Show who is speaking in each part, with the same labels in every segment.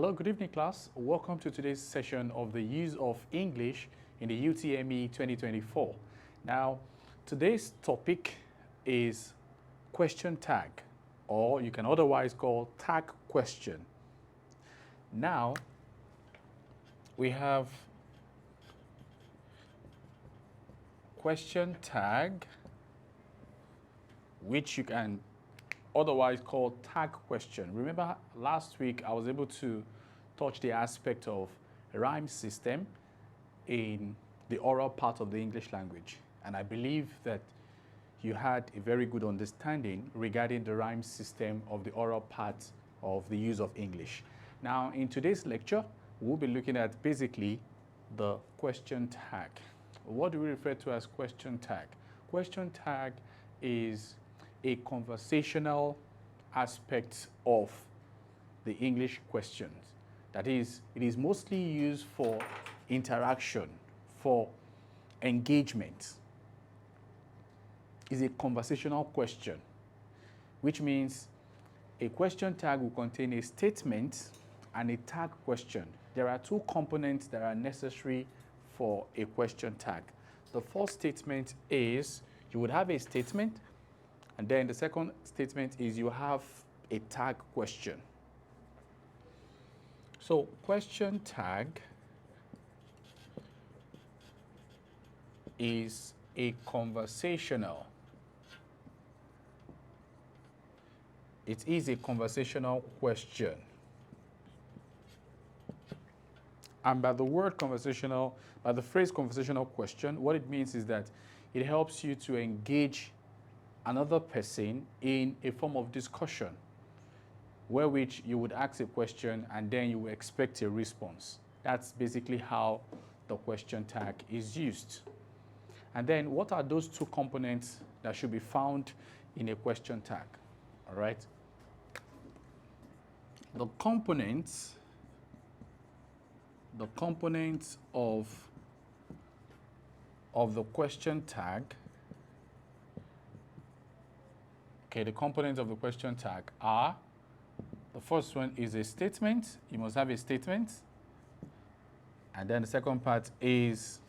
Speaker 1: Hello, good evening class. Welcome to today's session of the use of English in the UTME 2024. Now, today's topic is question tag, or you can otherwise call tag question. Now, we have question tag, which you can otherwise called tag question. Remember last week I was able to touch the aspect of rhyme system in the oral part of the English language, and I believe that you had a very good understanding regarding the rhyme system of the oral part of the use of English. Now in today's lecture we'll be looking at basically the question tag. What do we refer to as question tag? Question tag is a conversational aspect of the English questions. That is, it is mostly used for interaction, for engagement. It's a conversational question, which means a question tag will contain a statement and a tag question. There are two components that are necessary for a question tag. The first statement is you would have a statement, and then the second statement is you have a tag question. So question tag is a conversational. It is a conversational question. And by the word conversational, by the phrase conversational question, what it means is that it helps you to engage another person in a form of discussion, where which you would ask a question and then you will expect a response. That's basically how the question tag is used. And then what are those two components that should be found in a question tag? All right. The components of the question tag. Okay, the components of the question tag are, the first one is a statement. You must have a statement. And then the second part is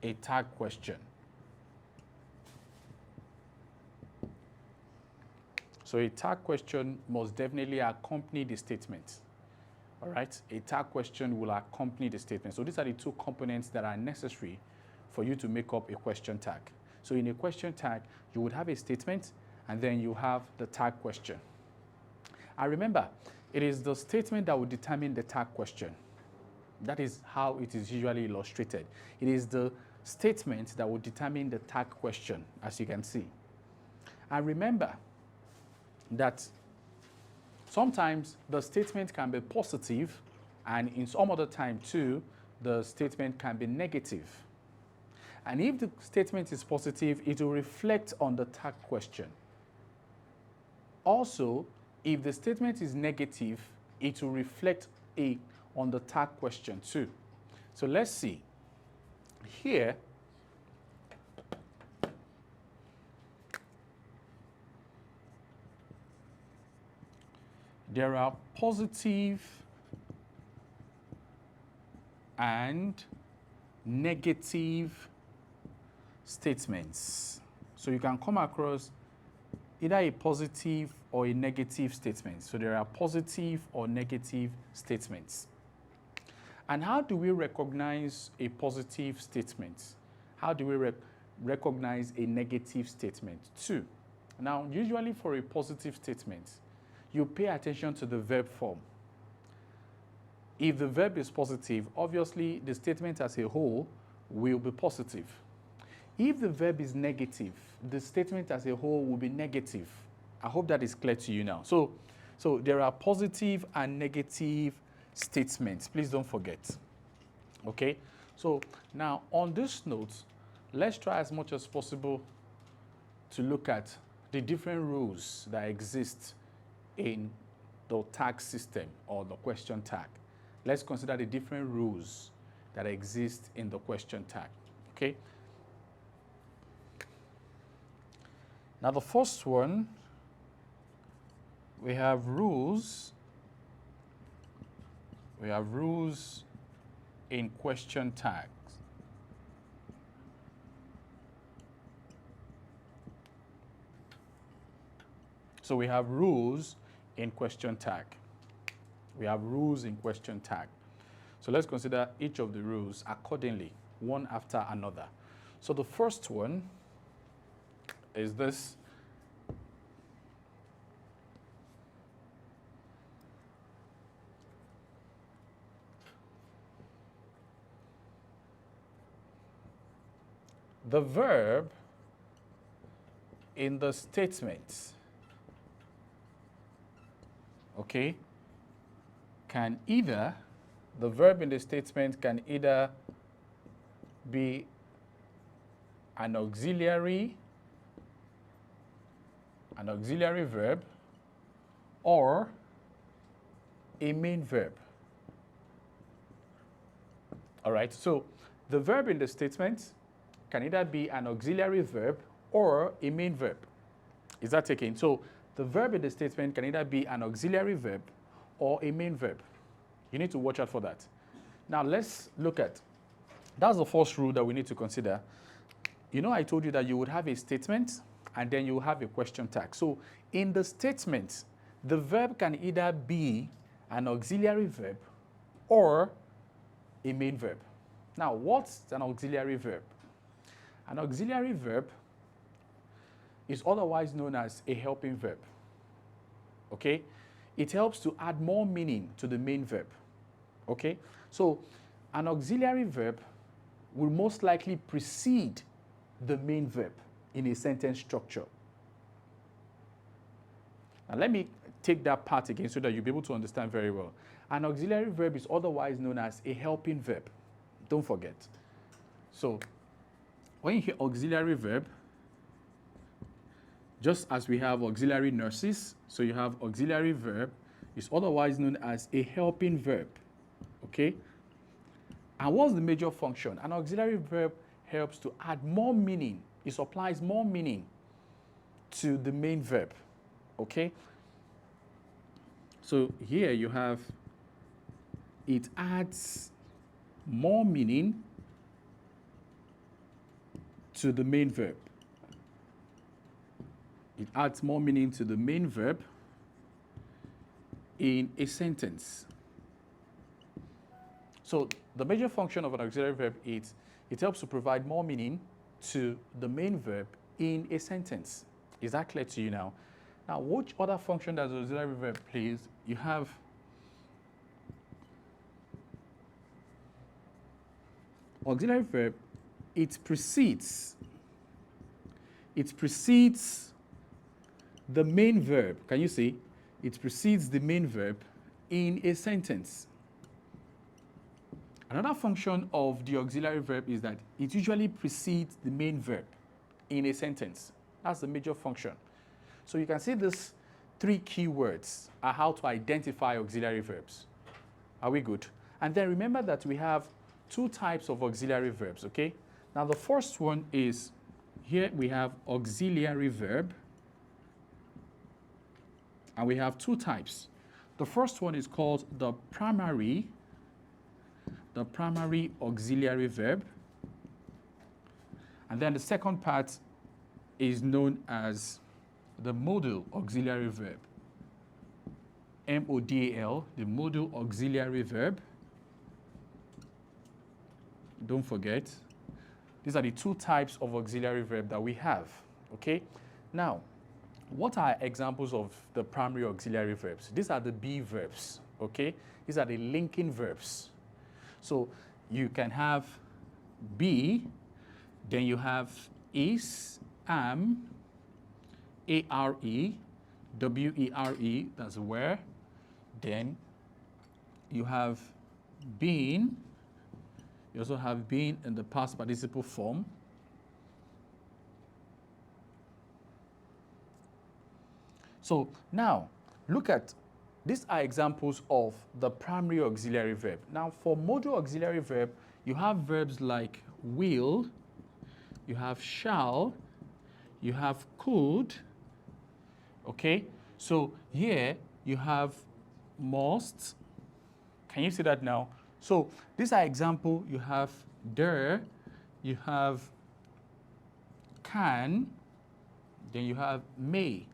Speaker 1: a tag question. So a tag question must definitely accompany the statement. All right, a tag question will accompany the statement. So these are the two components that are necessary for you to make up a question tag. So in a question tag, you would have a statement, and then you have the tag question. And remember, it is the statement that will determine the tag question. That is how it is usually illustrated. It is the statement that will determine the tag question, as you can see. And remember that sometimes the statement can be positive, and in some other time too, the statement can be negative. And if the statement is positive, it will reflect on the tag question. Also, if the statement is negative, it will reflect on the tag question too. So let's see. Here, there are positive and negative statements. So you can come across either a positive or a negative statement. So there are positive or negative statements. And how do we recognize a positive statement? How do we recognize a negative statement too? Now, usually for a positive statement, you pay attention to the verb form. If the verb is positive, obviously the statement as a whole will be positive. If the verb is negative, the statement as a whole will be negative. I hope that is clear to you now. So there are positive and negative statements. Please don't forget. Okay? So now on this note, let's try as much as possible to look at the different rules that exist in the tag system or the question tag. Let's consider the different rules that exist in the question tag. Okay? Now the first one, we have rules We have rules in question tags. So we have rules in question tag. We have rules in question tag. So let's consider each of the rules accordingly, one after another. So the first one is this. The verb in the statement, okay, the verb in the statement can either be an auxiliary verb or a main verb. All right, so the verb in the statement can either be an auxiliary verb or a main verb. Is that taken? So the verb in the statement can either be an auxiliary verb or a main verb. You need to watch out for that. Now let's look at, that's the first rule that we need to consider. You know, I told you that you would have a statement and then you have a question tag. So in the statement, the verb can either be an auxiliary verb or a main verb. Now, what's an auxiliary verb? An auxiliary verb is otherwise known as a helping verb. Okay? It helps to add more meaning to the main verb. Okay? So, an auxiliary verb will most likely precede the main verb in a sentence structure. Now, let me take that part again so that you'll be able to understand very well. An auxiliary verb is otherwise known as a helping verb. Don't forget. So, when you hear auxiliary verb, just as we have auxiliary nurses, so you have auxiliary verb, is otherwise known as a helping verb. Okay? And what's the major function? An auxiliary verb helps to add more meaning. It supplies more meaning to the main verb. Okay? So here you have, it adds more meaning to the main verb. It adds more meaning to the main verb in a sentence. So the major function of an auxiliary verb is it helps to provide more meaning to the main verb in a sentence. Is that clear to you now? Now, which other function does the auxiliary verb play? You have auxiliary verb, it precedes the main verb. Can you see? It precedes the main verb in a sentence. Another function of the auxiliary verb is that it usually precedes the main verb in a sentence. That's the major function. So you can see these three keywords are how to identify auxiliary verbs. Are we good? And then remember that we have two types of auxiliary verbs, okay? Now the first one is, here we have auxiliary verb, and we have two types. The first one is called the primary auxiliary verb, and then the second part is known as the modal auxiliary verb. M-O-D-A-L, the modal auxiliary verb. Don't forget, these are the two types of auxiliary verb that we have, okay? Now, what are examples of the primary auxiliary verbs? These are the be verbs, okay? These are the linking verbs. So you can have be, then you have is, am, A-R-E, W-E-R-E, that's where. Then you have been. You also have been in the past participle form. So now, look at, these are examples of the primary auxiliary verb. Now, for modal auxiliary verb, you have verbs like will, you have shall, you have could, okay? So here, you have must, Can you see that now? So these are example. You have there, you have can, then you have may,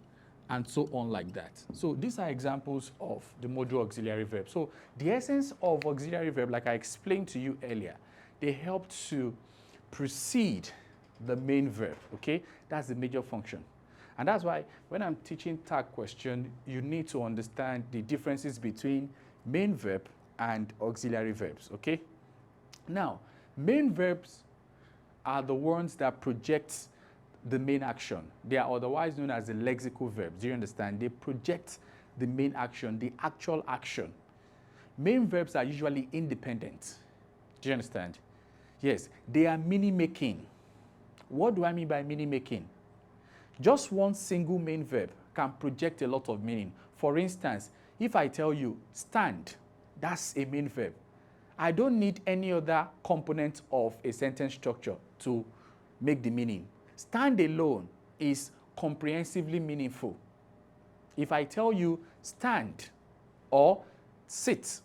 Speaker 1: and so on like that. So these are examples of the modal auxiliary verb. So the essence of auxiliary verb, like I explained to you earlier, they help to precede the main verb, okay? That's the major function. And that's why when I'm teaching tag question, you need to understand the differences between main verb and auxiliary verbs, okay? Now, main verbs are the ones that project the main action. They are otherwise known as the lexical verbs. Do you understand? They project the main action, the actual action. Main verbs are usually independent. Do you understand? Yes, they are meaning-making. What do I mean by meaning-making? Just one single main verb can project a lot of meaning. For instance, if I tell you stand, that's a main verb. I don't need any other component of a sentence structure to make the meaning. Stand alone is comprehensively meaningful. If I tell you stand or sit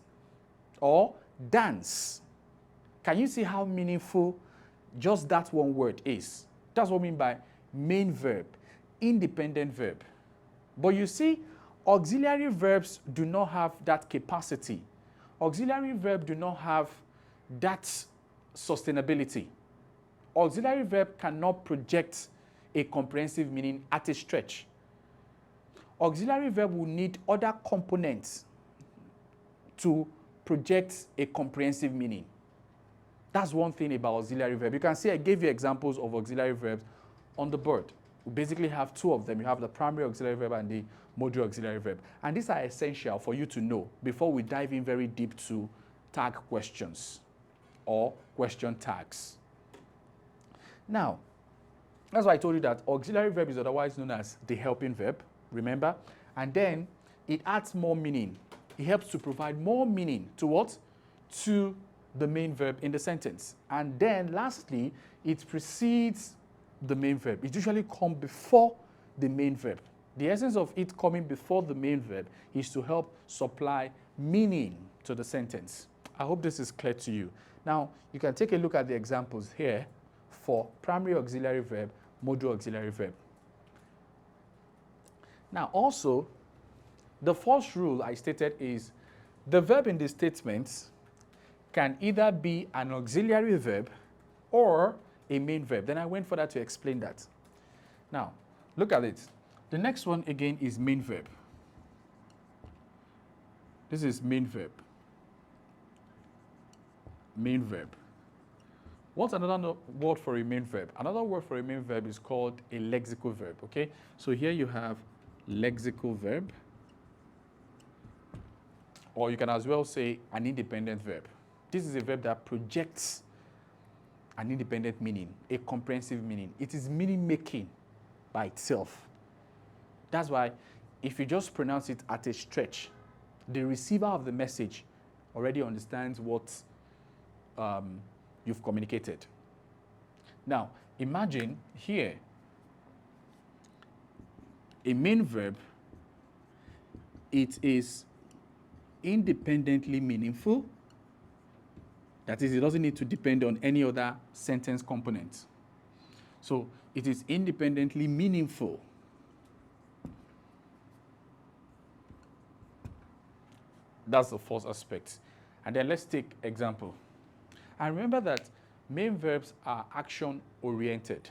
Speaker 1: or dance, can you see how meaningful just that one word is? That's what I mean by main verb, independent verb. But you see, auxiliary verbs do not have that capacity. Auxiliary verbs do not have that sustainability. Auxiliary verb cannot project a comprehensive meaning at a stretch. Auxiliary verb will need other components to project a comprehensive meaning. That's one thing about auxiliary verb. You can see I gave you examples of auxiliary verbs on the board. We basically have two of them. You have the primary auxiliary verb and the modal auxiliary verb. And these are essential for you to know before we dive in very deep to tag questions or question tags. Now, that's why I told you that auxiliary verb is otherwise known as the helping verb, remember? And then it adds more meaning. It helps to provide more meaning to what? To the main verb in the sentence. And then lastly, it precedes the main verb. It usually comes before the main verb. The essence of it coming before the main verb is to help supply meaning to the sentence. I hope this is clear to you. Now, you can take a look at the examples here for primary auxiliary verb, modal auxiliary verb. Now, also, the first rule I stated is the verb in the statement can either be an auxiliary verb or a main verb. Then I went further to explain that. Now, look at it. The next one again is main verb. This is main verb. Main verb. What's another word for a main verb? Another word for a main verb is called a lexical verb, okay? So here you have lexical verb, or you can as well say an independent verb. This is a verb that projects an independent meaning, a comprehensive meaning. It is meaning-making by itself. That's why if you just pronounce it at a stretch, the receiver of the message already understands what you've communicated. Now, imagine here a main verb, it is independently meaningful. That is, it doesn't need to depend on any other sentence component. So it is independently meaningful. That's the first aspect. And then let's take example. And remember that main verbs are action-oriented,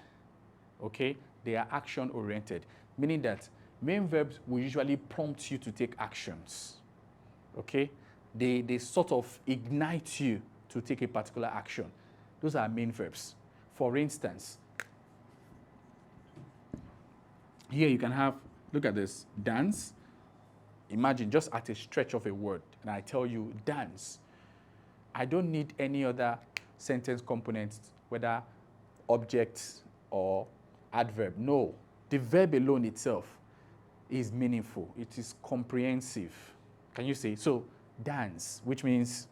Speaker 1: okay? They are action-oriented, meaning that main verbs will usually prompt you to take actions, okay? They sort of ignite you to take a particular action. Those are main verbs. For instance, here you can have, look at this, dance. Imagine just at a stretch of a word, and I tell you dance. I don't need any other sentence components, whether object or adverb. No, the verb alone itself is meaningful. It is comprehensive. Can you say? So, dance, which means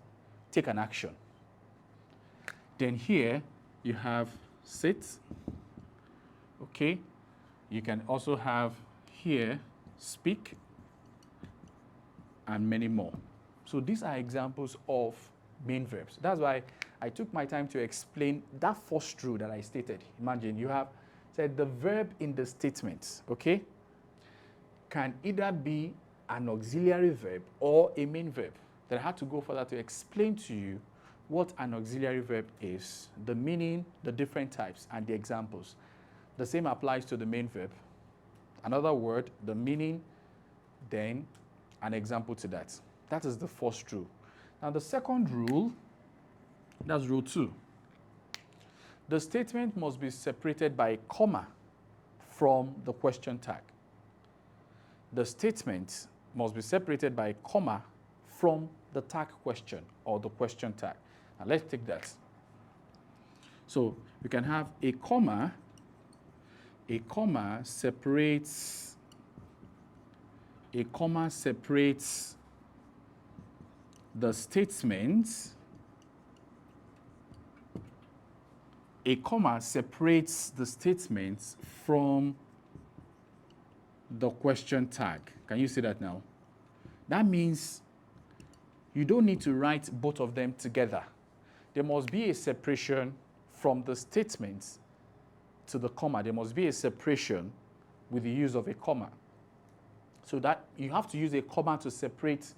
Speaker 1: take an action. Then here you have sit. Okay. You can also have here speak and many more. So these are examples of main verbs. That's why I took my time to explain that first rule that I stated. Imagine you have said the verb in the statement, okay, can either be an auxiliary verb or a main verb. Then I had to go further to explain to you what an auxiliary verb is, the meaning, the different types, and the examples. The same applies to the main verb. Another word, the meaning, then an example to that. That is the first rule. Now the second rule, that's rule 2. The statement must be separated by a comma from the question tag. The statement must be separated by a comma from the tag question or the question tag. Now let's take that. So we can have a comma separates the statement. A comma separates the statements from the question tag. Can you see that now? That means you don't need to write both of them together. There must be a separation from the statements to the comma. There must be a separation with the use of a comma. So that you have to use a comma to separate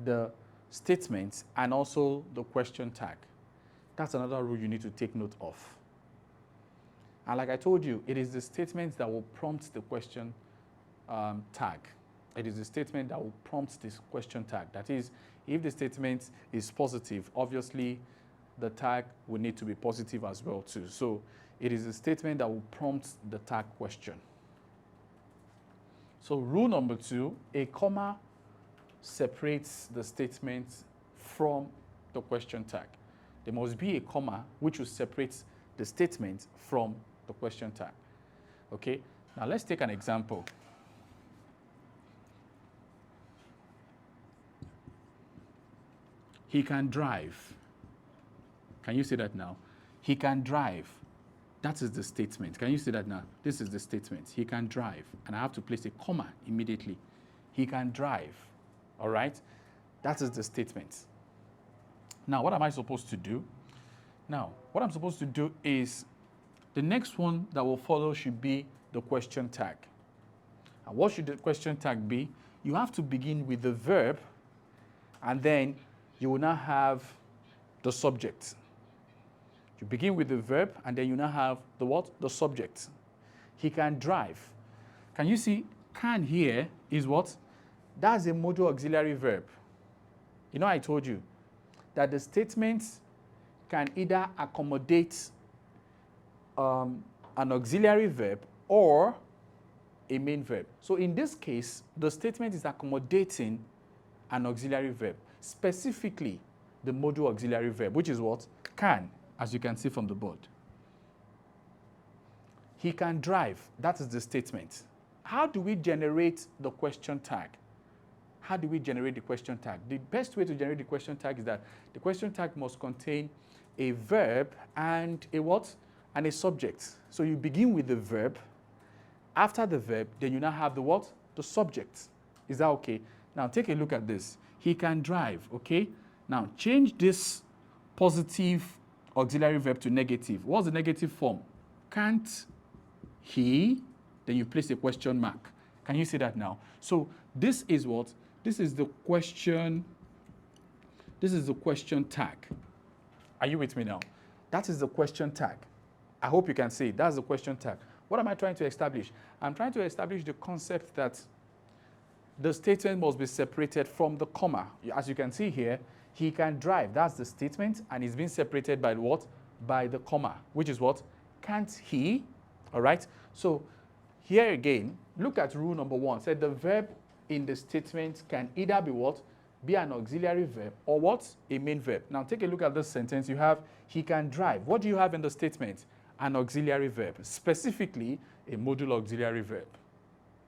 Speaker 1: the statements and also the question tag. That's another rule you need to take note of. And like I told you, it is the statement that will prompt the question tag. It is the statement that will prompt this question tag. That is, if the statement is positive, obviously the tag will need to be positive as well too. So it is a statement that will prompt the tag question. So rule number 2, a comma separates the statement from the question tag. There must be a comma which will separate the statement from the question tag. Okay, now let's take an example. He can drive. Can you see that now? He can drive. That is the statement. Can you see that now? This is the statement. He can drive. And I have to place a comma immediately. He can drive. All right? That is the statement. Now, what am I supposed to do? Now, what I'm supposed to do is the next one that will follow should be the question tag. And what should the question tag be? You have to begin with the verb, and then you will now have the subject. You begin with the verb, and then you now have the what? The subject. He can drive. Can you see? Can here is what? That's a modal auxiliary verb. You know, I told you that the statement can either accommodate an auxiliary verb or a main verb. So in this case, the statement is accommodating an auxiliary verb, specifically the modal auxiliary verb, which is what? Can, as you can see from the board. He can drive. That is the statement. How do we generate the question tag? How do we generate the question tag? The best way to generate the question tag is that the question tag must contain a verb and a what? And a subject. So you begin with the verb. After the verb, then you now have the what? The subject. Is that okay? Now take a look at this. He can drive, okay? Now change this positive auxiliary verb to negative. What's the negative form? Can't he? Then you place a question mark. Can you see that now? So this is what? This is the question. This is the question tag. Are you with me now? That is the question tag. I hope you can see it. That's the question tag. What am I trying to establish? I'm trying to establish the concept that the statement must be separated from the comma. As you can see here, he can drive. That's the statement, and it's being separated by what? By the comma, which is what? Can't he? All right? So here again, look at rule number 1. Said the verb in the statement can either be what? Be an auxiliary verb or what? A main verb. Now take a look at this sentence. You have he can drive. What do you have in the statement? An auxiliary verb, specifically a modal auxiliary verb,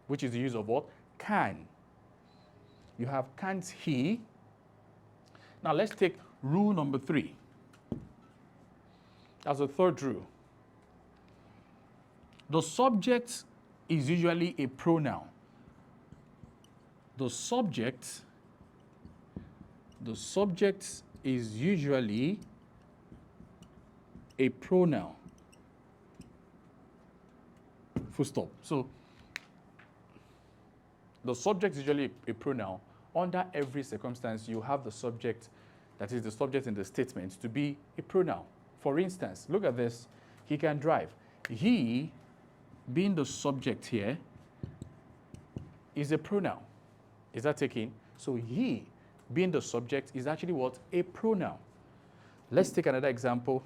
Speaker 1: which is the use of what? Can. You have can't he. Now let's take rule number 3. That's the third rule. The subject is usually a pronoun. The subject the subject is usually a pronoun. Full stop. So the subject is usually a pronoun. Under every circumstance, you have the subject, that is the subject in the statement, to be a pronoun. For instance, look at this. He can drive. He, being the subject here, is a pronoun. Is that taken? So he, being the subject, is actually what? A pronoun. Let's take another example.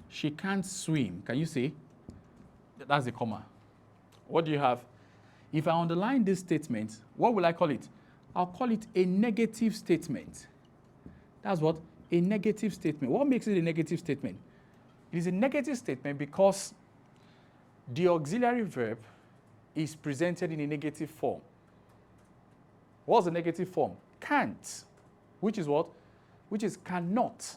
Speaker 1: She can't swim. Can you see? That's a comma. What do you have? If I underline this statement, what will I call it? I'll call it a negative statement. That's what? A negative statement. What makes it a negative statement? It is a negative statement because the auxiliary verb is presented in a negative form. What's the negative form? Can't, which is what? Which is cannot.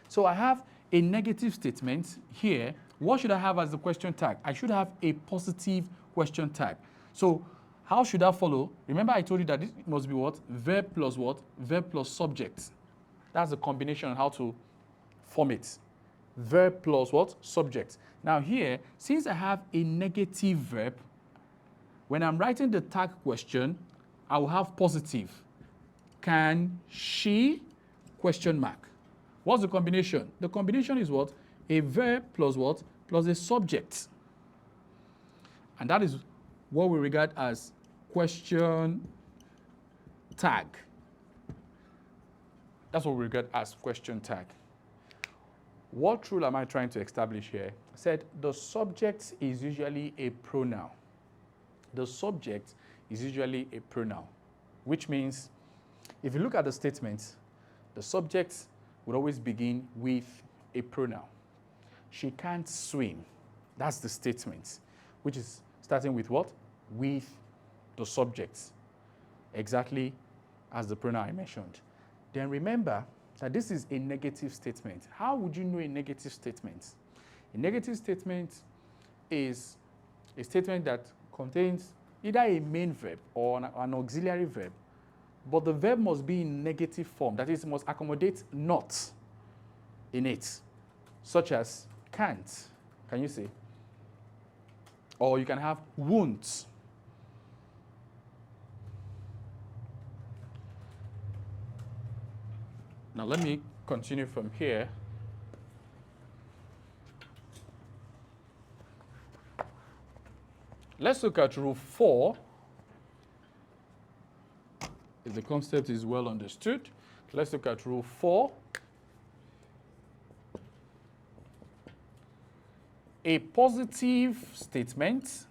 Speaker 1: So I have a negative statement here. What should I have as the question tag? I should have a positive question tag. So how should that follow? Remember I told you that this must be what? Verb plus what? Verb plus subject. That's the combination on how to form it. Verb plus what? Subject. Now here, since I have a negative verb, when I'm writing the tag question, I will have positive. Can she? Question mark. What's the combination? The combination is what? A verb plus what? Plus a subject. And that is what we regard as question tag. That's what we regard as question tag. What rule am I trying to establish here? I said the subject is usually a pronoun. The subject is usually a pronoun, which means if you look at the statement, the subject would always begin with a pronoun. She can't swim. That's the statement, which is starting with what? With the subject, exactly as the pronoun I mentioned. Then remember that this is a negative statement. How would you know a negative statement? A negative statement is a statement that contains either a main verb or an auxiliary verb, but the verb must be in negative form. That is, it must accommodate not in it, such as can't. Can you see? Or you can have won't. Now let me continue from here. Let's look at rule 4. If the concept is well understood, let's look at rule 4. A positive statement,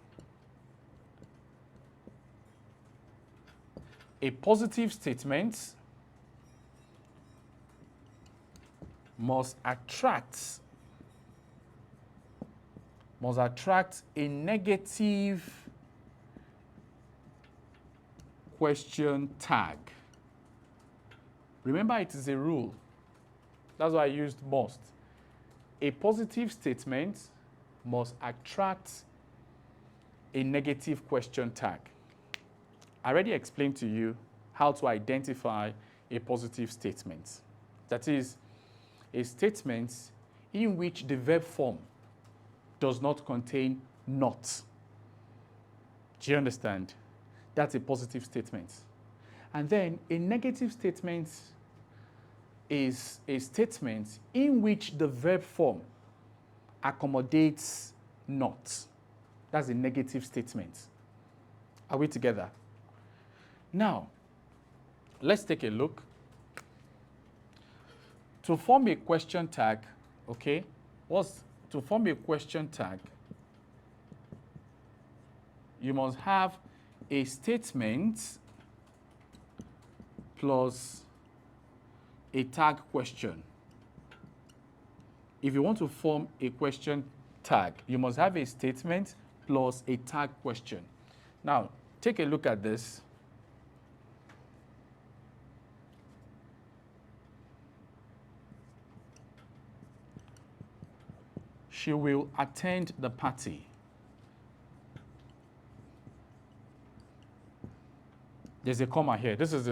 Speaker 1: must attract a negative question tag. Remember, it is a rule. That's why I used must. A positive statement must attract a negative question tag. I already explained to you how to identify a positive statement. That is, a statement in which the verb form does not contain not. Do you understand? That's a positive statement. And then a negative statement is a statement in which the verb form accommodates not. That's a negative statement. Are we together? Now, let's take a look. To form a question tag, okay, to form a question tag, you must have a statement plus a tag question. If you want to form a question tag, you must have a statement plus a tag question. Now, take a look at this. She will attend the party. There's a comma here. This is the